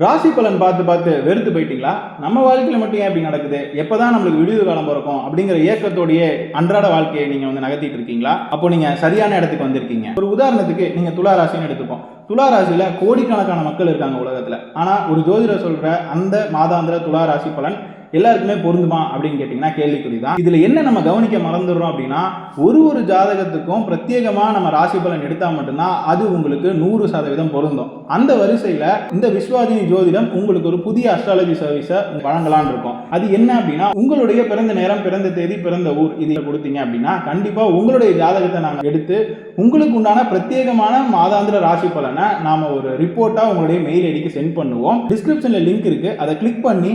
ராசி பலன் பார்த்து பார்த்து வெறுத்து போயிட்டீங்களா? நம்ம வாழ்க்கையில மட்டும் ஏன் இப்படி நடக்குது? எப்பதான் நம்மளுக்கு விடிவு காலம் பிறக்கும் அப்படிங்கிற ஏக்கத்தோடையே அன்றாட வாழ்க்கையை நீங்க நகர்த்திட்டு இருக்கீங்களா? அப்போ நீங்க சரியான இடத்துக்கு வந்திருக்கீங்க. ஒரு உதாரணத்துக்கு நீங்க துலா ராசின்னு எடுத்துப்போம். துலா ராசியில கோடிக்கணக்கான மக்கள் இருக்காங்க உலகத்துல. ஆனா ஒரு ஜோதிடர் சொல்ற அந்த மாதாந்திர துலா ராசி பலன் எல்லாருக்குமே பொருந்துமா அப்படின்னு கேட்டீங்கன்னா கேள்விக்குறிதான். இதுல என்ன நம்ம கவனிக்க மறந்துடுறோம் அப்படின்னா, ஒரு ஜாதகத்துக்கும் பிரத்யேகமா நம்ம ராசி பலன் எடுத்தா மட்டும்தான் அது உங்களுக்கு 100% பொருந்தும். அந்த வரிசையில இந்த விஸ்வாதினி ஜோதிடம் உங்களுக்கு ஒரு புதிய அஸ்ட்ராலஜி சர்வீஸை வழங்கலான் இருக்கும். அது என்ன அப்படின்னா, உங்களுடைய பிறந்த நேரம், பிறந்த தேதி, பிறந்த ஊர் இது கொடுத்தீங்க அப்படின்னா கண்டிப்பா உங்களுடைய ஜாதகத்தை நாங்க எடுத்து உங்களுக்கு உண்டான பிரத்யேகமான மாதாந்திர ராசி பலனை நாம ஒரு ரிப்போர்ட்டா உங்களுடைய மெயில் ஐடிக்கு சென்ட் பண்ணுவோம். டிஸ்கிரிப்ஷன்ல லிங்க் இருக்கு, அதை கிளிக் பண்ணி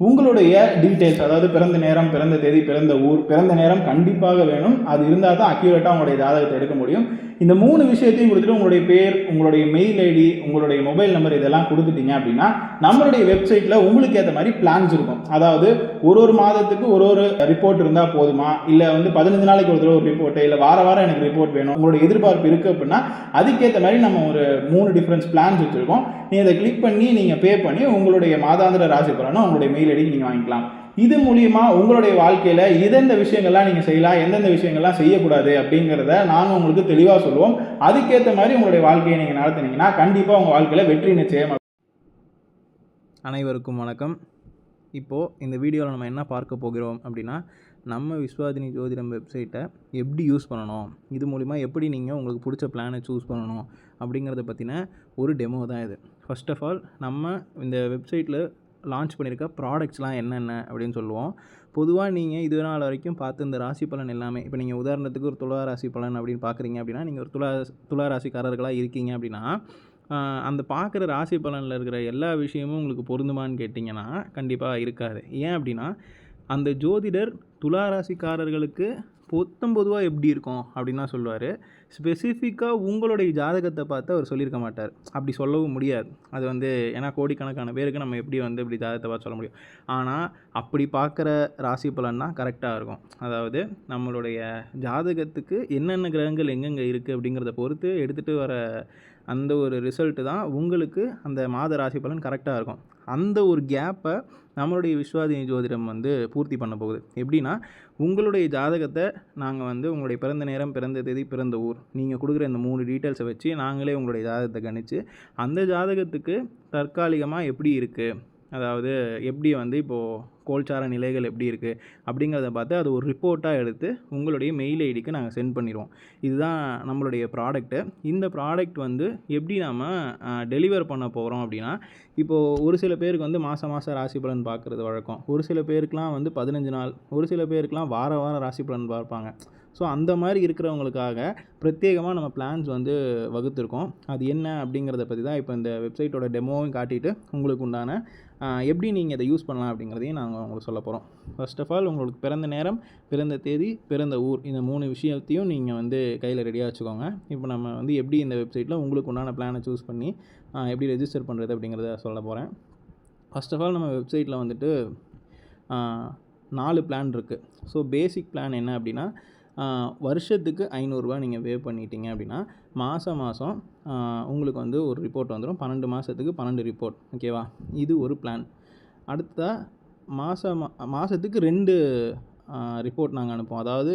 உங்களுடைய டீட்டெயில்ஸ், அதாவது பிறந்த நேரம், பிறந்த தேதி, பிறந்த ஊர், பிறந்த நேரம் கண்டிப்பாக வேணும். அது இருந்தால் தான் அக்யூரேட்டாக உங்களுடைய ஜாதகத்தை எடுக்க முடியும். இந்த 3 விஷயத்தையும் கொடுத்துட்டு உங்களுடைய பேர், உங்களுடைய மெயில் ஐடி, உங்களுடைய மொபைல் நம்பர் இதெல்லாம் கொடுத்துட்டீங்க அப்படின்னா நம்மளுடைய வெப்சைட்டில் உங்களுக்கு ஏற்ற மாதிரி பிளான்ஸ் இருக்கும். அதாவது ஒரு மாதத்துக்கு ஒரு ரிப்போர்ட் இருந்தால் போதுமா, இல்லை 15 நாளைக்கு ஒரு தடவை ஒரு ரிப்போர்ட்டு, இல்லை வாரம் எனக்கு ரிப்போர்ட் வேணும், உங்களுடைய எதிர்பார்ப்பு இருக்குது அப்படின்னா அதுக்கேற்ற மாதிரி நம்ம ஒரு 3 டிஃப்ரெண்ட்ஸ் பிளான்ஸ் வச்சுருக்கோம். நீங்கள் அதை கிளிக் பண்ணி நீங்கள் பே பண்ணி உங்களுடைய மாதாந்திர ராசி பலனை உங்களுடைய மெயில் ஐடிக்கு நீங்கள் வாங்கிக்கலாம். இது மூலியமா உங்களுடைய வாழ்க்கையில எந்தெந்த விஷயங்கள்லாம் நீங்க செய்யலாம், எந்தெந்த விஷயங்கள்லாம் செய்யக்கூடாது அப்படிங்கிறத நாங்கள் உங்களுக்கு தெளிவாக சொல்லுவோம். அதுக்கேற்ற மாதிரி உங்களுடைய வாழ்க்கையை நீங்கள் நடத்துனீங்கன்னா கண்டிப்பாக உங்கள் வாழ்க்கையில் வெற்றி நிச்சயம். அனைவருக்கும் வணக்கம். இப்போது இந்த வீடியோவில் நம்ம என்ன பார்க்க போகிறோம் அப்படின்னா, நம்ம விஸ்வாதினி ஜோதிடம் வெப்சைட்டை எப்படி யூஸ் பண்ணணும், இது மூலிமா எப்படி நீங்கள் உங்களுக்கு பிடிச்ச பிளானை சூஸ் பண்ணணும் அப்படிங்கிறத பற்றின ஒரு டெமோ தான் இது. ஃபர்ஸ்ட் ஆஃப் ஆல் நம்ம இந்த வெப்சைட்டில் லான்ச் பண்ணியிருக்க ப்ராடக்ட்ஸ்லாம் என்னென்ன அப்படின்னு சொல்லுவோம். பொதுவாக நீங்கள் இது நாள் வரைக்கும் பார்த்து இந்த ராசி பலன் எல்லாமே, இப்போ நீங்கள் உதாரணத்துக்கு ஒரு துலா ராசி பலன் அப்படின்னு பார்க்குறீங்க அப்படின்னா, நீங்கள் ஒரு துலா ராசிக்காரர்களாக இருக்கீங்க அப்படின்னா அந்த பார்க்குற ராசி பலனில் இருக்கிற எல்லா விஷயமும் உங்களுக்கு பொருந்துமான்னு கேட்டிங்கன்னா கண்டிப்பாக இருக்காது. ஏன் அப்படின்னா, அந்த ஜோதிடர் துலா ராசிக்காரர்களுக்கு பொதுவாக எப்படி இருக்கும் அப்படின்னு தான் சொல்லுவார். ஸ்பெசிஃபிக்காக உங்களுடைய ஜாதகத்தை பார்த்து அவர் சொல்லியிருக்க மாட்டார். அப்படி சொல்லவும் முடியாது. அது ஏன்னா கோடிக்கணக்கான பேருக்கு நம்ம எப்படி இப்படி ஜாதகத்தை பார்த்து சொல்ல முடியும். ஆனால் அப்படி பார்க்குற ராசி பலன் தான் கரெக்டாக இருக்கும். அதாவது நம்மளுடைய ஜாதகத்துக்கு என்னென்ன கிரகங்கள் எங்கெங்கே இருக்குது அப்படிங்கிறத பொறுத்து எடுத்துகிட்டு வர அந்த ஒரு ரிசல்ட்டு தான் உங்களுக்கு அந்த மாத ராசி பலன் கரெக்டாக இருக்கும். அந்த ஒரு கேப்பை நம்மளுடைய விஸ்வாதினி ஜோதிடம் பூர்த்தி பண்ண போகுது. எப்படின்னா, உங்களுடைய ஜாதகத்தை நாங்கள் உங்களுடைய பிறந்த நேரம், பிறந்த தேதி, பிறந்த ஊர் நீங்கள் கொடுக்குற இந்த 3 டீட்டெயில்ஸை வச்சு நாங்களே உங்களுடைய ஜாதகத்தை கணித்து அந்த ஜாதகத்துக்கு தற்காலிகமாக எப்படி இருக்குது, அதாவது எப்படி இப்போது கோல்சார நிலைகள் எப்படி இருக்குது அப்படிங்கிறத பார்த்து அது ஒரு ரிப்போர்ட்டாக எடுத்து உங்களுடைய மெயில் ஐடிக்கு நாங்கள் சென்ட் பண்ணிடுவோம். இதுதான் நம்மளுடைய ப்ராடக்ட்டு. இந்த ப்ராடக்ட் எப்படி நம்ம டெலிவர் பண்ண போகிறோம் அப்படின்னா, இப்போது ஒரு சில பேருக்கு மாதம் ராசி பலன் பார்க்குறது வழக்கம். ஒரு சில பேருக்குலாம் 15 நாள், ஒரு சில பேருக்குலாம் வாரம் ராசி பலன் பார்ப்பாங்க. ஸோ அந்த மாதிரி இருக்கிறவங்களுக்காக பிரத்யேகமாக நம்ம பிளான்ஸ் வகுத்துருக்கோம். அது என்ன அப்படிங்கிறத பற்றி தான் இப்போ இந்த வெப்சைட்டோட டெமோவும் காட்டிட்டு உங்களுக்கு உண்டான எப்படி நீங்கள் இதை யூஸ் பண்ணலாம் அப்படிங்கிறதையும் நாங்கள் உங்களுக்கு சொல்ல போகிறோம். ஃபர்ஸ்ட் ஆஃப் ஆல் உங்களுக்கு பிறந்த நேரம், பிறந்த தேதி, பிறந்த ஊர் இந்த 3 விஷயத்தையும் நீங்கள் கையில் ரெடியாக வச்சுக்கோங்க. இப்போ நம்ம எப்படி இந்த வெப்சைட்டில் உங்களுக்கு உண்டான பிளானை சூஸ் பண்ணி எப்படி ரெஜிஸ்டர் பண்ணுறது அப்படிங்கிறத சொல்ல போகிறேன். ஃபர்ஸ்ட் ஆஃப் ஆல் நம்ம வெப்சைட்டில் 4 பிளான் இருக்குது. ஸோ பேசிக் பிளான் என்ன அப்படின்னா, வருஷத்துக்கு 500 ரூபா நீங்கள் பே பண்ணிட்டீங்க அப்படின்னா மாதம் உங்களுக்கு ஒரு ரிப்போர்ட் வந்துடும். 12 மாதத்துக்கு 12 ரிப்போர்ட். ஓகேவா? இது ஒரு பிளான். அடுத்ததாக மாதத்துக்கு 2 ரிப்போர்ட் நாங்கள் அனுப்புவோம். அதாவது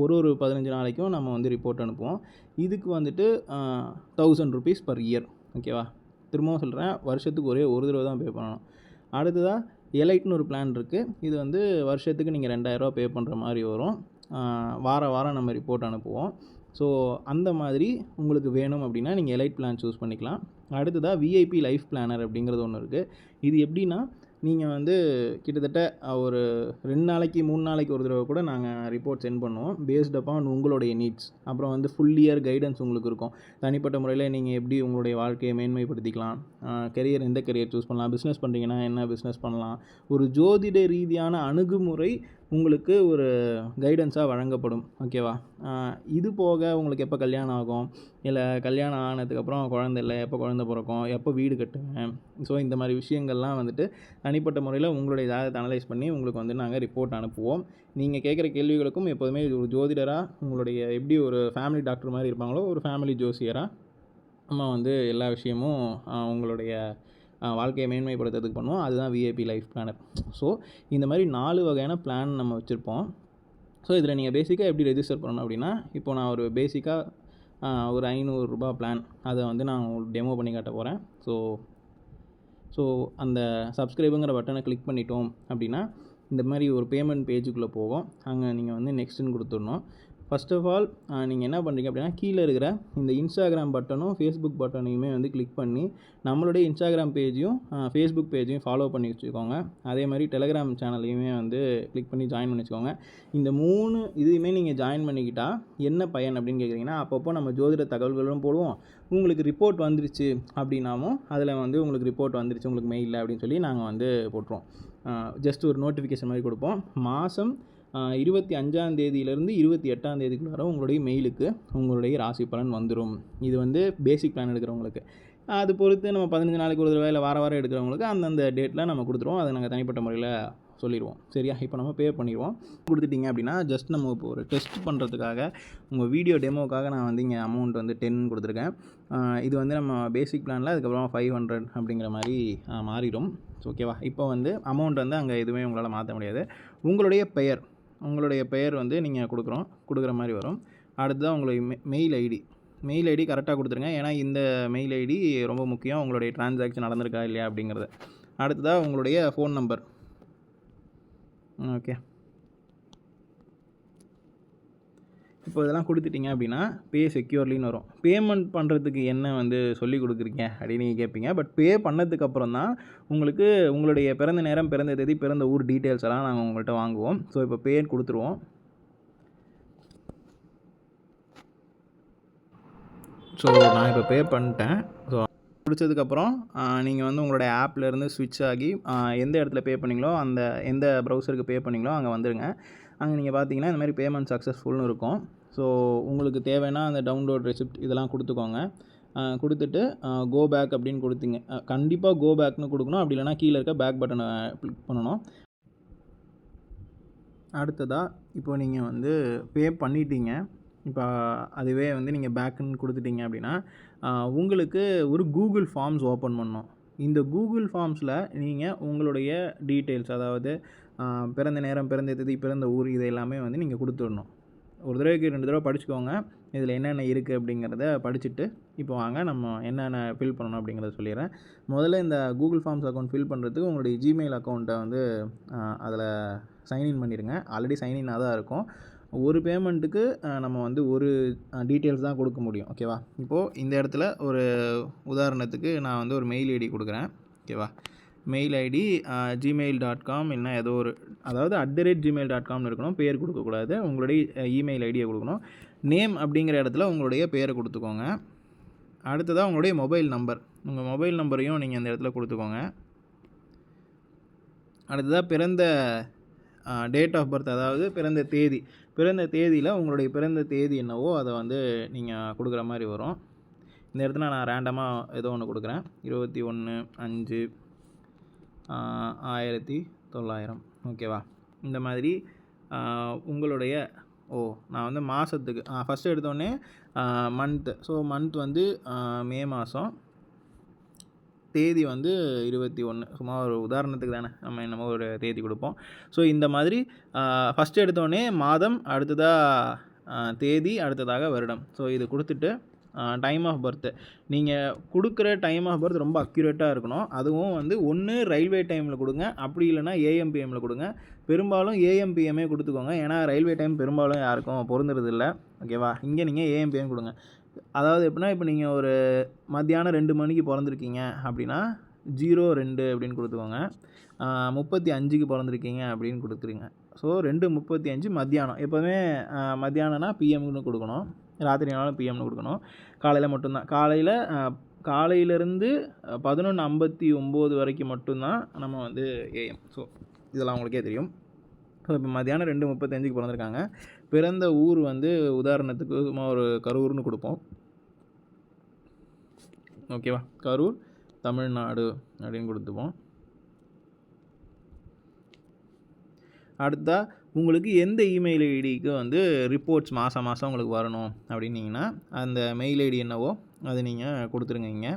ஒரு 15 நாளைக்கும் நம்ம ரிப்போர்ட் அனுப்புவோம். இதுக்கு 1000 ருபீஸ் பர் இயர். ஓகேவா? திரும்பவும் சொல்கிறேன், வருஷத்துக்கு ஒரு தடவை தான் பே பண்ணணும். அடுத்ததாக எலைட்னு ஒரு பிளான் இருக்குது. இது வருஷத்துக்கு நீங்கள் 2000 ரூபா பே பண்ணுற மாதிரி வரும். வாரம் நம்ம ரிப்போர்ட் அனுப்புவோம். ஸோ அந்த மாதிரி உங்களுக்கு வேணும் அப்படின்னா நீங்கள் எலைட் பிளான் சூஸ் பண்ணிக்கலாம். அடுத்ததாக விஐபி லைஃப் பிளானர் அப்படிங்கிறது ஒன்று இருக்குது. இது எப்படின்னா, நீங்கள் கிட்டத்தட்ட ஒரு 2 நாளைக்கு 3 நாளைக்கு ஒரு தடவை கூட நாங்கள் ரிப்போர்ட் சென்ட் பண்ணுவோம். பேஸ்ட் அப்பான் உங்களுடைய நீட்ஸ். அப்புறம் ஃபுல் இயர் கைடன்ஸ் உங்களுக்கு இருக்கும். தனிப்பட்ட முறையில் நீங்கள் எப்படி உங்களுடைய வாழ்க்கையை மேன்மைப்படுத்திக்கலாம், கெரியர் எந்த கெரியர் சூஸ் பண்ணலாம், பிஸ்னஸ் பண்ணுறீங்கன்னா என்ன பிஸ்னஸ் பண்ணலாம், ஒரு ஜோதிட ரீதியான அணுகுமுறை உங்களுக்கு ஒரு கைடன்ஸாக வழங்கப்படும். ஓகேவா? இது போக உங்களுக்கு எப்போ கல்யாணம் ஆகும், இல்லை கல்யாணம் ஆனதுக்கப்புறம் குழந்தை இல்லை, எப்போ குழந்தை பிறக்கும், எப்போ வீடு கட்டுவேன், ஸோ இந்த மாதிரி விஷயங்கள்லாம் தனிப்பட்ட முறையில் உங்களுடைய ஜாதகத்தை அனலைஸ் பண்ணி உங்களுக்கு நாங்கள் ரிப்போர்ட் அனுப்புவோம். நீங்கள் கேட்குற கேள்விகளுக்கும் எப்போதுமே ஒரு ஜோதிடராக உங்களுடைய எப்படி ஒரு ஃபேமிலி டாக்டர் மாதிரி இருப்பாங்களோ ஒரு ஃபேமிலி ஜோசியராக நம்ம எல்லா விஷயமும் உங்களுடைய வாழ்க்கையை மேன்மைப்படுத்துறதுக்கு பண்ணுவோம். அதுதான் விஐபி லைஃப் பிளானர். ஸோ இந்த மாதிரி 4 வகையான பிளான் நம்ம வச்சுருப்போம். ஸோ இதில் நீங்கள் பேசிக்காக எப்படி ரெஜிஸ்டர் பண்ணணும் அப்படின்னா, இப்போ நான் ஒரு பேசிக்காக ஒரு ₹500 பிளான் அதை வந்து நான் உங்களுக்கு டெமோ பண்ணி காட்ட போகிறேன். ஸோ அந்த சப்ஸ்கிரைபுங்கிற பட்டனை கிளிக் பண்ணிட்டோம் அப்படின்னா இந்த மாதிரி ஒரு பேமெண்ட் பேஜுக்குள்ளே போவோம். அங்கே நீங்கள் வந்து நெக்ஸ்ட்டுன்னு கொடுத்துடணும். ஃபர்ஸ்ட் ஆஃப் ஆல் நீங்கள் என்ன பண்ணுறீங்க அப்படின்னா, கீழே இருக்கிற இந்த இன்ஸ்டாகிராம் பட்டனும் ஃபேஸ்புக் பட்டனையுமே வந்து கிளிக் பண்ணி நம்மளுடைய இன்ஸ்டாகிராம் பேஜையும் ஃபேஸ்புக் பேஜையும் ஃபாலோ பண்ணி வச்சுக்கோங்க. அதே மாதிரி டெலகிராம் சேனலையுமே வந்து கிளிக் பண்ணி ஜாயின் பண்ணி வச்சுக்கோங்க. இந்த 3 இதையுமே நீங்கள் ஜாயின் பண்ணிக்கிட்டால் என்ன பயன் அப்படின்னு கேட்குறீங்கன்னா, அப்பப்போ நம்ம ஜோதிட தகவல்களும் போடுவோம். உங்களுக்கு ரிப்போர்ட் வந்துருச்சு அப்படின்னாவும் அதில் வந்து உங்களுக்கு ரிப்போர்ட் வந்துருச்சு உங்களுக்கு மெயிலில் அப்படின்னு சொல்லி நாங்கள் வந்து போட்டுருவோம். ஜஸ்ட் ஒரு நோட்டிஃபிகேஷன் மாதிரி கொடுப்போம். மாதம் 25ஆம் தேதியிலேருந்து 28ஆம் தேதிக்குள்ளார உங்களுடைய மெயிலுக்கு உங்களுடைய ராசி பலன் வந்துடும். இது வந்து பேசிக் பிளான் எடுக்கிறவங்களுக்கு. அது பொறுத்து நம்ம 15 நாளைக்கு ஒரு தடவை இல்லை வாரம் எடுக்கிறவங்களுக்கு அந்தந்த டேட்டில் நம்ம கொடுத்துருவோம். அதை நாங்கள் தனிப்பட்ட முறையில் சொல்லிடுவோம். சரியா? இப்போ நம்ம பே பண்ணிடுவோம். கொடுத்துட்டிங்க அப்படின்னா ஜஸ்ட் நம்ம இப்போ ஒரு டெஸ்ட் பண்ணுறதுக்காக உங்கள் வீடியோ டெமோக்காக நான் வந்து இங்கே அமௌண்ட் வந்து 10 கொடுத்துருக்கேன். இது வந்து நம்ம பேசிக் பிளானில் அதுக்கப்புறம் 500 அப்படிங்கிற மாதிரி மாறிடும். ஓகேவா? இப்போ வந்து அமௌண்ட் வந்து அங்கே எதுவுமே உங்களால் மாற்ற முடியாது. உங்களுடைய பெயர் வந்து நீங்கள் கொடுக்குற மாதிரி வரும். அடுத்ததாக உங்களுடைய மெயில் ஐடி கரெக்டாக கொடுத்துருங்க. ஏன்னா இந்த மெயில் ஐடி ரொம்ப முக்கியம், உங்களுடைய டிரான்சாக்ஷன் நடந்திருக்கா இல்லையா அப்படிங்கிறது. அடுத்ததாக உங்களுடைய ஃபோன் நம்பர். ஓகே, இப்போ இதெல்லாம் கொடுத்துட்டிங்க அப்படின்னா பே செக்யூர்லின்னு வரும். பேமெண்ட் பண்ணுறதுக்கு என்ன வந்து சொல்லி கொடுக்குறீங்க அப்படின்னு நீங்கள் கேட்பீங்க. பட் பே பண்ணதுக்கப்புறம் தான் உங்களுக்கு உங்களுடைய பிறந்த நேரம், பிறந்த தேதி, பிறந்த ஊர் டீட்டெயில்ஸ் எல்லாம் நாங்கள் உங்கள்கிட்ட வாங்குவோம். ஸோ இப்போ பேன்னு கொடுத்துருவோம். ஸோ நான் இப்போ பே பண்ணிட்டேன். ஸோ முடிச்சதுக்கப்புறம் நீங்கள் வந்து உங்களுடைய ஆப்லேருந்து ஸ்விட்ச் ஆகி எந்த இடத்துல பே பண்ணிங்களோ எந்த ப்ரௌசருக்கு பே பண்ணிங்களோ அங்கே வந்துடுங்க. அங்கே நீங்கள் பார்த்தீங்கன்னா இந்த மாதிரி பேமெண்ட் சக்ஸஸ்ஃபுல்னு இருக்கும். ஸோ உங்களுக்கு தேவைன்னா அந்த டவுன்லோட் ரெசிப்ட் இதெல்லாம் கொடுத்துக்கோங்க. கொடுத்துட்டு கோ பேக் அப்படின்னு கொடுத்தீங்க. கண்டிப்பாக கோ பேக்னு கொடுக்கணும். அப்படி இல்லைனா கீழே இருக்க பேக் பட்டனை கிளிக் பண்ணணும். அடுத்ததாக இப்போ நீங்கள் வந்து பே பண்ணிட்டீங்க. இப்போ அதுவே வந்து நீங்கள் பேக்குன்னு கொடுத்துட்டீங்க அப்படின்னா உங்களுக்கு ஒரு கூகுள் ஃபார்ம்ஸ் ஓப்பன் பண்ணணும். இந்த கூகுள் ஃபார்ம்ஸில் நீங்கள் உங்களுடைய டீட்டெயில்ஸ், அதாவது பிறந்த நேரம், பிறந்த தேதி, பிறந்த ஊர், இது எல்லாமே வந்து நீங்கள் கொடுத்துடணும். ஒரு தடவைக்கு 2 தடவை படிச்சுக்கோங்க. இதில் என்னென்ன இருக்குது அப்படிங்கிறத படிச்சுட்டு இப்போ வாங்க நம்ம என்னென்ன ஃபில் பண்ணணும் அப்படிங்கிறத சொல்லிடுறேன். முதல்ல இந்த கூகுள் ஃபார்ம்ஸ் அக்கௌண்ட் ஃபில் பண்ணுறதுக்கு உங்களுடைய ஜிமெயில் அக்கௌண்ட்டை வந்து அதில் சைன்இன் பண்ணிடுங்க. ஆல்ரெடி சைன்இன்னாக தான் இருக்கும். ஒரு பேமெண்ட்டுக்கு நம்ம வந்து ஒரு டீட்டெயில்ஸ் தான் கொடுக்க முடியும். ஓகேவா? இப்போது இந்த இடத்துல ஒரு உதாரணத்துக்கு நான் வந்து ஒரு மெயில் ஐடி கொடுக்குறேன். ஓகேவா? மெயில் ஐடி gmail.com என்ன ஏதோ ஒரு, அதாவது @gmail.comனு இருக்கணும். பேர் கொடுக்கக்கூடாது. உங்களுடைய இமெயில் ஐடியை கொடுக்கணும். நேம் அப்படிங்கிற இடத்துல உங்களுடைய பேரை கொடுத்துக்கோங்க. அடுத்ததாக உங்களுடைய மொபைல் நம்பர், உங்கள் மொபைல் நம்பரையும் நீங்கள் இந்த இடத்துல கொடுத்துக்கோங்க. அடுத்ததாக பிறந்த டேட் ஆஃப் பர்த், அதாவது பிறந்த தேதியில் உங்களுடைய பிறந்த தேதி என்னவோ அதை வந்து நீங்கள் கொடுக்குற மாதிரி வரும். இந்த இடத்துல நான் ரேண்டமாக ஏதோ ஒன்று கொடுக்குறேன். 21/5/1900. ஓகேவா? இந்த மாதிரி உங்களுடைய நான் வந்து மாதத்துக்கு ஃபஸ்ட்டு எடுத்தோடனே மந்த்து. ஸோ மந்த் வந்து மே மாதம், தேதி வந்து 21. சும்மா ஒரு உதாரணத்துக்கு தானே நம்ம என்னமோ ஒரு தேதி கொடுப்போம். ஸோ இந்த மாதிரி ஃபஸ்ட்டு எடுத்தோடனே மாதம், அடுத்ததாக தேதி, அடுத்ததாக வருடம். ஸோ இது கொடுத்துட்டு டைம் ஆஃப் பர்த்து, நீங்கள் கொடுக்குற டைம் ஆஃப் பர்த் ரொம்ப அக்யூரேட்டாக இருக்கணும். அதுவும் வந்து ஒன்று ரயில்வே டைமில் கொடுங்க, அப்படி இல்லைனா ஏஎம்பிஎம்மில் கொடுங்க. பெரும்பாலும் ஏஎம்பிஎம்மே கொடுத்துக்கோங்க. ஏன்னா ரயில்வே டைம் பெரும்பாலும் யாருக்கும் பொருந்துறது இல்லை. ஓகேவா? இங்கே நீங்கள் ஏஎம்பிஎம் கொடுங்க. அதாவது எப்படின்னா, இப்போ நீங்கள் ஒரு மத்தியானம் 2 மணிக்கு பிறந்திருக்கீங்க அப்படின்னா 02 அப்படின்னு கொடுத்துக்கோங்க. 35க்கு பிறந்திருக்கீங்க அப்படின்னு கொடுத்துருங்க. ஸோ 2:35 மத்தியானம். எப்போதுமே மத்தியானம்னா பிஎம்னு கொடுக்கணும், ராத்திரினாலும் பிஎம்னு கொடுக்கணும். காலையில் மட்டும்தான். காலையிலேருந்து 11:59 வரைக்கும் மட்டும்தான் நம்ம வந்து ஏஎம். ஸோ இதெல்லாம் உங்களுக்கே தெரியும். ஸோ இப்போ மத்தியானம் 2:35க்கு பிறந்திருக்காங்க. பிறந்த ஊர் வந்து உதாரணத்துக்கு சும்மா ஒரு கரூர்னு கொடுப்போம். ஓகேவா? கரூர், தமிழ்நாடு அப்படின்னு கொடுத்துப்போம். அடுத்தா உங்களுக்கு எந்த இமெயில் ஐடிக்கு வந்து ரிப்போர்ட்ஸ் மாதம் உங்களுக்கு வரணும் அப்படின்னீங்கன்னா அந்த மெயில் ஐடி என்னவோ அதை நீங்கள் கொடுத்துருங்க இங்கே.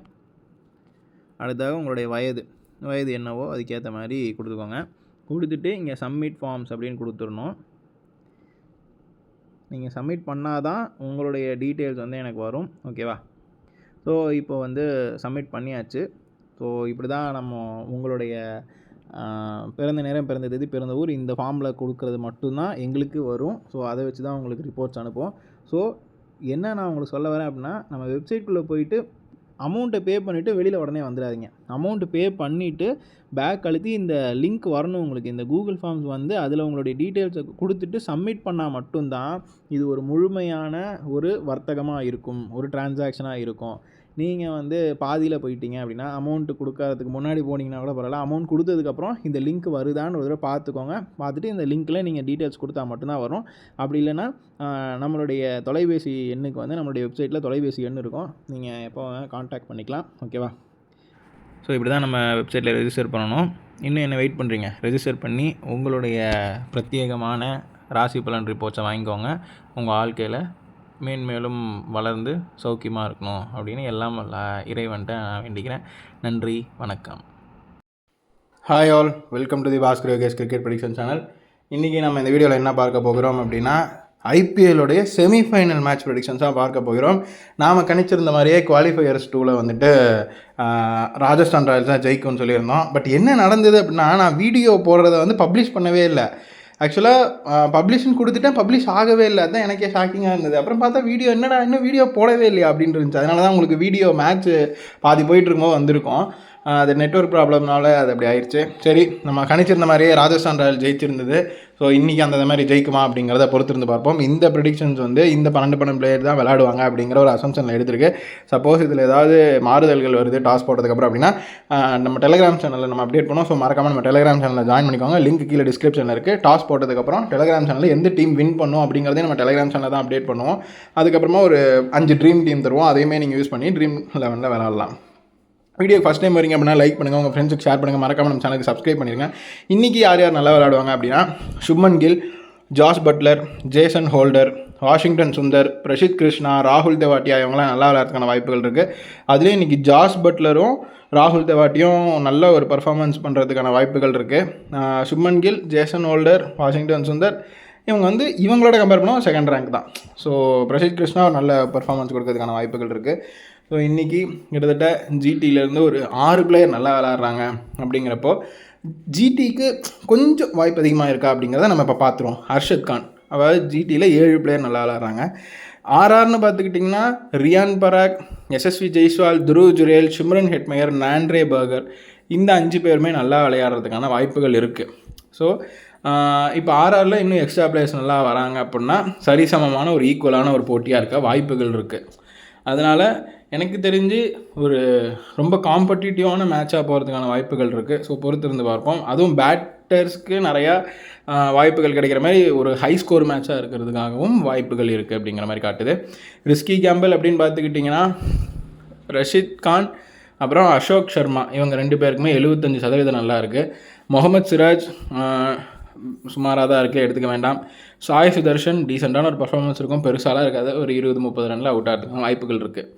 அடுத்ததாக உங்களுடைய வயது என்னவோ அதுக்கேற்ற மாதிரி கொடுத்துக்கோங்க. கொடுத்துட்டு இங்கே சப்மிட் ஃபார்ம்ஸ் அப்படின்னு கொடுத்துடணும். நீங்கள் சப்மிட் பண்ணால் தான் உங்களுடைய டீட்டெயில்ஸ் வந்து எனக்கு வரும். ஓகேவா? ஸோ இப்போ வந்து சப்மிட் பண்ணியாச்சு. ஸோ இப்படி தான் நம்ம உங்களுடைய பிறந்த நேரம், பிறந்த தேதி, பிறந்த ஊர் இந்த ஃபார்மில் கொடுக்குறது மட்டும்தான் எங்களுக்கு வரும். ஸோ அதை வச்சு தான் உங்களுக்கு ரிப்போர்ட்ஸ் அனுப்புவோம். ஸோ என்ன நான் உங்களுக்கு சொல்ல வரேன் அப்படின்னா, நம்ம வெப்சைட்குள்ளே போயிட்டு அமௌண்ட்டை பே பண்ணிவிட்டு வெளியில் உடனே வந்துடாதீங்க. அமௌண்ட்டு பே பண்ணிவிட்டு பேக் அழுத்தி இந்த லிங்க் வரணும் உங்களுக்கு. இந்த கூகுள் ஃபார்ம்ஸ் வந்து அதில் உங்களுடைய டீட்டெயில்ஸை கொடுத்துட்டு சப்மிட் பண்ணால் மட்டும்தான் இது ஒரு முழுமையான ஒரு வர்த்தகமாக இருக்கும், ஒரு டிரான்சாக்ஷனாக இருக்கும். நீங்கள் வந்து பாதியில் போயிட்டீங்க அப்படின்னா, அமௌண்ட்டு கொடுக்கறதுக்கு முன்னாடி போனீங்கன்னா கூட பரவாயில்ல, அமௌண்ட் கொடுத்ததுக்கப்புறம் இந்த லிங்க் வருதான்னு ஒரு தடவை பார்த்துக்கோங்க. பார்த்துட்டு இந்த லிங்க்கில் நீங்கள் டீட்டெயில்ஸ் கொடுத்தா மட்டும்தான் வரும். அப்படி இல்லைன்னா நம்மளுடைய தொலைபேசி எண்ணுக்கு வந்து நம்மளுடைய வெப்சைட்டில் தொலைபேசி எண் இருக்கும், நீங்கள் எப்போ கான்டாக்ட் பண்ணிக்கலாம். ஓகேவா? ஸோ இப்படி தான் நம்ம வெப்சைட்டில் ரெஜிஸ்டர் பண்ணணும். இன்னும் என்ன வெயிட் பண்ணுறீங்க? ரெஜிஸ்டர் பண்ணி உங்களுடைய பிரத்யேகமான ராசி பலன் ரிப்போர்ட்ஸை வாங்கிக்கோங்க. உங்கள் வாழ்க்கையில் மேன்மேலும் வளர்ந்து சௌக்கியமாக இருக்கணும் அப்படின்னு எல்லாம் இறைவன்ட்ட நான் வேண்டிக்கிறேன். நன்றி, வணக்கம். Hi all, welcome to the Bhaskar Yogesh cricket prediction channel. இன்றைக்கி நம்ம இந்த வீடியோவில் என்ன பார்க்க போகிறோம் அப்படின்னா, ஐபிஎல்லுடைய செமிஃபைனல் மேட்ச் ப்ரெடிக்ஷன்ஸாக பார்க்க போகிறோம். நாம் கணிச்சிருந்த மாதிரியே குவாலிஃபயர்ஸ் 2ல் வந்துட்டு ராஜஸ்தான் ராயல்ஸ் தான் ஜெயிக்கும்னு சொல்லியிருந்தோம். பட் என்ன நடந்தது அப்படின்னா, நான் வீடியோ போடுறத வந்து பப்ளிஷ் பண்ணவே இல்லை. ஆக்சுவலாக பப்ளிஷ்னு கொடுத்துட்டேன், பப்ளிஷ் ஆகவே இல்லை. அதுதான் எனக்கே ஷாக்கிங்காக இருந்தது. அப்புறம் பார்த்தா வீடியோ என்னடா இன்னும் வீடியோ போடவே இல்லையா அப்படின்னு இருந்துச்சு. அதனால தான் உங்களுக்கு வீடியோ மேட்ச்சு பாதி போயிட்டு இருக்கும்போது வந்திருக்கோம். அது நெட்வொர்க் ப்ராப்ளம்னால அது அப்படி ஆயிடுச்சு. சரி, நம்ம கணிச்சிருந்த மாதிரியே ராஜஸ்தான் ராயல் ஜெயிச்சிருந்தது. ஸோ இன்றைக்கி அந்த மாதிரி ஜெயிக்குமா அப்படிங்கிறத பொறுத்திருந்து பார்ப்போம். இந்த ப்ரெடிக்ஷன்ஸ் வந்து இந்த 12 பிளேயர் தான் விளையாடுவாங்க அப்படிங்கிற ஒரு அசம்ஷனில் எடுத்திருக்கு. சப்போஸ் இதில் ஏதாவது மாறுதல்கள் வருது டாஸ் போட்டதுக்கப்புறம் அப்படின்னா நம்ம டெலிகிராம் சேனலில் நம்ம அப்டேட் பண்ணோம். ஸோ மறக்காமல் நம்ம டெலிகிராம் சேனலில் ஜாயின் பண்ணிக்கோங்க. லிங்க் கீழே டிஸ்கிரிப்ஷனில் இருக்குது. டாஸ் போட்டதுக்கப்புறம் டெலிகிராம் சேனலில் எந்த டீம் வின் பண்ணும் அப்படிங்கிறதே நம்ம டெலிகிராம் சேனலில் தான் அப்டேட் பண்ணுவோம். அதுக்கப்புறமா ஒரு 5 ட்ரீம் டீம் தருவோம். அதையுமே நீங்கள் யூஸ் பண்ணி ட்ரீம் 11 விளையாடலாம். வீடியோ ஃபஸ்ட் டைம் வரீங்க அப்படின்னா லைக் பண்ணுங்கள், உங்கள் ஃப்ரெண்ட்ஸுக்கு ஷேர் பண்ணுங்கள், மறக்காமல் நம்ம சேனலுக்கு சப்ஸ்கிரைப் பண்ணிடுங்க. இன்றைக்கி யார் நல்லா விளையாடுவாங்க அப்படின்னா, Shubman Gill, Jos Buttler, Jason Holder, Washington Sundar, Prasidh Krishna, ராகுல் தெவாட்டியா இவங்களாம் நல்லா விளையாடுறதுக்கான வாய்ப்புகள் இருக்குது. அதுலேயும் இன்றைக்கி ஜாஸ் பட்லரும் ராகுல் தெவாட்டியும் நல்ல ஒரு பர்ஃபார்மன்ஸ் பண்ணுறதுக்கான வாய்ப்புகள் இருக்குது. Shubman Gill, Jason Holder, Washington Sundar இவங்க வந்து இவங்களோட கம்பேர் பண்ணால் செகண்ட் ரேங்க் தான். ஸோ பிரசித் கிருஷ்ணா நல்ல பர்ஃபார்மன்ஸ் கொடுக்கறதுக்கான வாய்ப்புகள் இருக்குது. ஸோ இன்றைக்கி கிட்டத்தட்ட ஜிடியிலேருந்து ஒரு 6 பிளேயர் நல்லா விளையாடுறாங்க. அப்படிங்கிறப்போ ஜிடிக்கு கொஞ்சம் வாய்ப்பு அதிகமாக இருக்கா அப்படிங்கிறத நம்ம இப்போ பார்த்துருவோம். ஹர்ஷத் கான், அதாவது ஜிடியில் 7 பிளேயர் நல்லா விளையாடுறாங்க. ஆர்ஆர்னு பார்த்துக்கிட்டிங்கன்னா ரியான் பராக், எஸ்எஸ்வி ஜெய்ஸ்வால், துருவ் ஜுரேல், சிம்ரன் ஹெட்மயர், நாண்ட்ரே பர்கர் இந்த 5 பேருமே நல்லா விளையாடுறதுக்கான வாய்ப்புகள் இருக்குது. ஸோ இப்போ ஆர்ஆரில் இன்னும் எக்ஸ்ட்ரா பிளேயர்ஸ் நல்லா வராங்க அப்படின்னா சரிசமமான ஒரு ஈக்குவலான ஒரு போட்டியாக இருக்க வாய்ப்புகள் இருக்குது. அதனால் எனக்கு தெரிஞ்சு ஒரு ரொம்ப காம்படிட்டிவான மேட்சாக போகிறதுக்கான வாய்ப்புகள் இருக்குது. ஸோ பொறுத்திருந்து பார்ப்போம். அதுவும் பேட்டர்ஸ்க்கு நிறையா வாய்ப்புகள் கிடைக்கிற மாதிரி ஒரு ஹை ஸ்கோர் மேட்சாக இருக்கிறதுக்காகவும் வாய்ப்புகள் இருக்குது அப்படிங்கிற மாதிரி காட்டுது. ரிஸ்கி கேம்பிள் அப்படின்னு பார்த்துக்கிட்டிங்கன்னா ரஷித் கான் அப்புறம் அசோக் சர்மா இவங்க 2 பேருக்குமே 75% நல்லா இருக்குது. முகமது சிராஜ் சுமாராக தான் இருக்குது, எடுத்துக்க வேண்டாம். சாய் சுதர்ஷன் டீசெண்டான ஒரு பர்ஃபார்மன்ஸ் இருக்கும், பெருசாலாம் இருக்காது, ஒரு 20-30 ரனில் அவுட் ஆகிறதுக்கு வாய்ப்புகள் இருக்குது.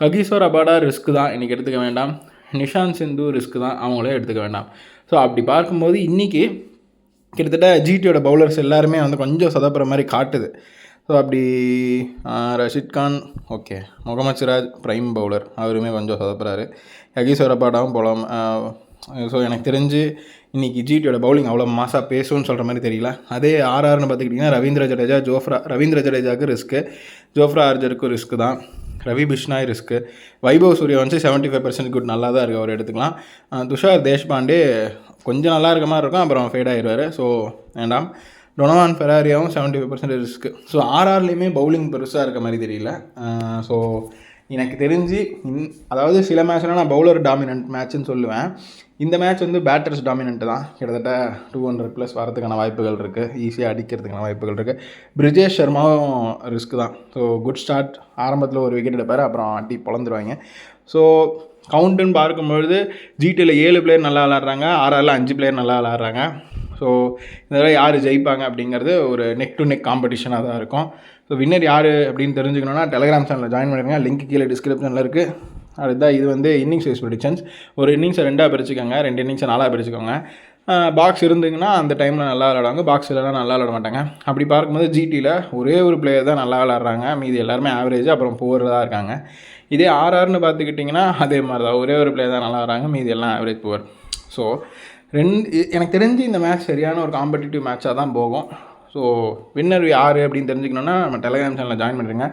ககிஸ்வர் அபாடா ரிஸ்க்கு தான், இன்றைக்கி எடுத்துக்க வேண்டாம். நிஷாந்த் சிந்து ரிஸ்க்கு தான், அவங்களே எடுத்துக்க வேண்டாம். ஸோ அப்படி பார்க்கும்போது இன்றைக்கி கிட்டத்தட்ட ஜிடியோட பவுலர்ஸ் எல்லாருமே வந்து கொஞ்சம் சொதப்புற மாதிரி காட்டுது. ஸோ அப்படி Rashid Khan okay, Mohammed Siraj prime bowler, அவருமே கொஞ்சம் சொதப்புறாரு. ககிஸ்வர் அபாடாவும் போகலாம். ஸோ எனக்கு தெரிஞ்சு இன்றைக்கி ஜிடியோட பவுலிங் அவ்வளோ மாசாக பேசும்னு சொல்கிற மாதிரி தெரியல. அதே ஆர்ஆர்னு பார்த்துக்கிட்டிங்கன்னா ரவீந்திர ஜடேஜாவுக்கு ரிஸ்க்கு, ஜோஃப்ரா ஆர்ச்சருக்கும் ரிஸ்க்கு தான், ரவி பிஷ்னாய் ரிஸ்க்கு, வைபவ் சூரியவன்சி 75% குட் நல்லா தான் இருக்குது, அவர் எடுத்துக்கலாம். துஷார் தேஷ்பாண்டே கொஞ்சம் நல்லா இருக்க மாதிரி இருக்கும், அப்புறம் ஃபேட் ஆகிடுவார். ஸோ வேண்டாம். டொனோவான் ஃபெராரியாவும் 75% ரிஸ்க்கு. ஸோ ஆர்ஆர்லேயுமே பவுலிங் பெருசாக இருக்க மாதிரி தெரியல. ஸோ எனக்கு தெரிஞ்சு அதாவது சில மேட்ச்லாம் நான் பவுலர் டாமினன்ட் மேட்ச்னு சொல்லுவேன். இந்த மேட்ச் வந்து பேட்டர்ஸ் டாமினன்ட் தான். கிட்டத்தட்ட 200+ வரதுக்கான வாய்ப்புகள் இருக்குது, ஈஸியாக அடிக்கிறதுக்கான வாய்ப்புகள் இருக்குது. பிரிஜேஷ் சர்மாவும் ரிஸ்க் தான். ஸோ குட் ஸ்டார்ட், ஆரம்பத்தில் ஒரு விக்கெட் எடுப்பார், அப்புறம் அடி பொழந்துருவாங்க. ஸோ கவுண்ட்டுன்னு பார்க்கும்பொழுது ஜிடியில் 7 பிளேயர் நல்லா விளாட்றாங்க, ஆர்ஆரில் 5 பிளேயர் நல்லா விளாட்றாங்க. ஸோ இந்த தடவை யார் ஜெயிப்பாங்க அப்படிங்கிறது ஒரு நெக் டு நெக் காம்படிஷனாக தான் இருக்கும். ஸோ வின்னர் யார் அப்படின்னு தெரிஞ்சுக்கணுன்னா டெலிகிராம் சேனலில் ஜாயின் பண்ணிடுங்க. லிங்க் கீழே டிஸ்கிரிப்ஷனில் இருக்குது. அதுதான் இது வந்து இன்னிங்ஸ் வைஸ் ப்ரெடிக்ஷன்ஸ். ஒரு இன்னிங்ஸை 2ஆக பிரிச்சுக்கோங்க, 2 இன்னிங்ஸை 4ஆக பிரிச்சுக்கோங்க. பாக்ஸ் இருந்துங்கன்னா அந்த டைமில் நல்லா விளாடுவாங்க, பாக்ஸ் இல்லைனா நல்லா விளாட மாட்டாங்க. அப்படி பார்க்கும்போது ஜிடியில் ஒரே ஒரு பிளேயர் தான் நல்லா விளாட்றாங்க, மீதி எல்லாருமே ஆவரேஜ் அப்புறம் புவர் தான் இருக்காங்க. இதே ஆர்ஆர்னு பார்த்துக்கிட்டிங்கன்னா அதே மாதிரி தான், ஒரே ஒரு பிளேயர் தான் நல்லா வராங்க, மீதி எல்லாம் ஆவரேஜ் புவர். ஸோ எனக்கு தெரிஞ்சு இந்த மேட்ச் சரியான ஒரு காம்படிட்டிவ் மேட்சாக தான் போகும். ஸோ வின்னர் யார் அப்படின்னு தெரிஞ்சுக்கணுன்னா நம்ம டெலிகிராம் சேனலில் ஜாயின் பண்ணுறேங்க.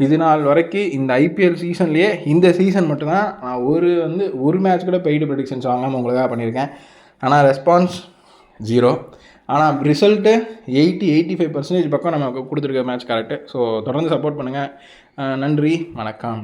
இது நாள் வரைக்கும் இந்த ஐபிஎல் சீசன்லேயே இந்த சீசன் மட்டும்தான் நான் ஒரு மேட்ச் கூட பெய்டு ப்ரெடிக்ஷன்ஸ் வாங்காமல் உங்களுக்காக பண்ணியிருக்கேன். ஆனால் ரெஸ்பான்ஸ் 0. ஆனால் ரிசல்ட்டு 80-85% பக்கம் நமக்கு கொடுத்துருக்க மேட்ச் கரெக்டு. ஸோ தொடர்ந்து சப்போர்ட் பண்ணுங்கள். நன்றி, வணக்கம்.